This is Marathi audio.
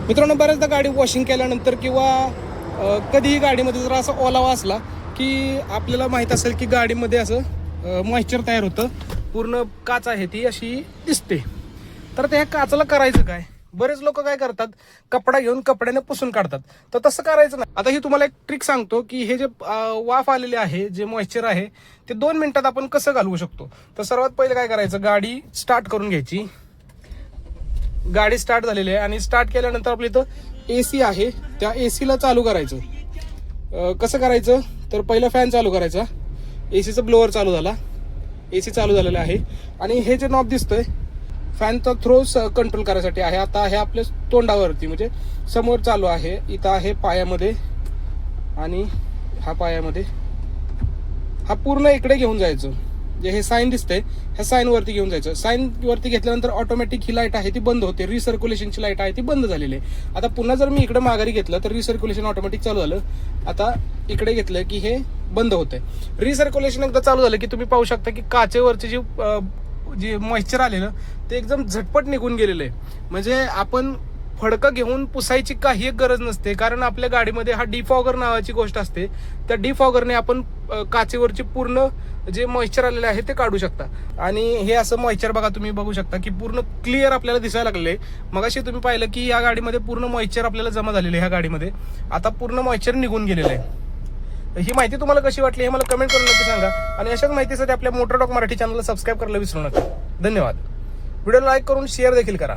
मित्रांनो, बऱ्याचदा गाडी वॉशिंग केल्यानंतर किंवा कधीही गाडीमध्ये जर असा ओलावा असला की आपल्याला माहीत असेल की गाडीमध्ये असं मॉइश्चर तयार होतं, पूर्ण काच आहे ती अशी दिसते. तर त्या काचाला करायचं काय? बरेच लोक काय करतात, कपडा घेऊन कपड्याने पुसून काढतात. तर तसं करायचं नाही. आता ही तुम्हाला एक ट्रिक सांगतो की हे जे वाफ आलेले आहे, जे मॉइश्चर आहे ते 2 मिनिटात आपण कसं घालवू शकतो. तर सर्वात पहिले काय करायचं, गाडी स्टार्ट करून घ्यायची. गाडी स्टार्ट झालेली आहे आणि स्टार्ट केल्यानंतर आपल्या इथं एसी आहे, त्या एसीला चालू करायचं. कसं करायचं, तर पहिला फॅन चालू करायचा, एसीचा ब्लोअर चालू झाला, एसी चालू झालेला आहे. आणि हे जे नॉब दिसतोय फॅनचा थ्रो कंट्रोल करायसाठी आहे. आता हे आपल्या तोंडावरती म्हणजे समोर चालू आहे, इथं आहे पायामध्ये आणि हा पायामध्ये, हा पूर्ण इकडे घेऊन जायचं. जे हे साईन दिसतंय ह्या साईन वरती घेऊन जायचं. साईन वरती घेतल्यानंतर ऑटोमॅटिक ही लाईट आहे ती बंद होते, रिसर्क्युलेशनची लाईट आहे ती बंद झालेली आहे. आता पुन्हा जर मी इकडे माघारी घेतलं तर रिसर्क्युलेशन ऑटोमॅटिक चालू झालं. आता इकडे घेतलं की हे बंद होतंय. रिसर्क्युलेशन एकदा चालू झालं की तुम्ही पाहू शकता की काचेवरचे जे मॉइश्चर आलेलं ते एकदम झटपट निघून गेलेलं आहे. म्हणजे आपण फडकं घेऊन पुसायची काही एक गरज नसते, कारण आपल्या गाडीमध्ये हा डिफॉगर नावाची गोष्ट असते. त्या डिफॉगरने आपण काचेवरची पूर्ण जे मॉइश्चर आलेले आहे ते काढू शकता. आणि हे असं मॉइश्चर बघा, तुम्ही बघू शकता की पूर्ण क्लिअर आपल्याला दिसायला लागले. मगाशी तुम्ही पाहिलं की या गाडीमध्ये पूर्ण मॉइश्चर आपल्याला जमा झालेले आहे. ह्या गाडीमध्ये आता पूर्ण मॉइश्चर निघून गेलेलं आहे. ही माहिती तुम्हाला कशी वाटली हे मला कमेंट करून नक्की सांगा. आणि अशाच माहितीसाठी आपल्या मोटर टॉक मराठी चॅनलला सबस्क्राईब करायला विसरू नका. धन्यवाद. व्हिडिओ लाईक करून शेअर देखील करा.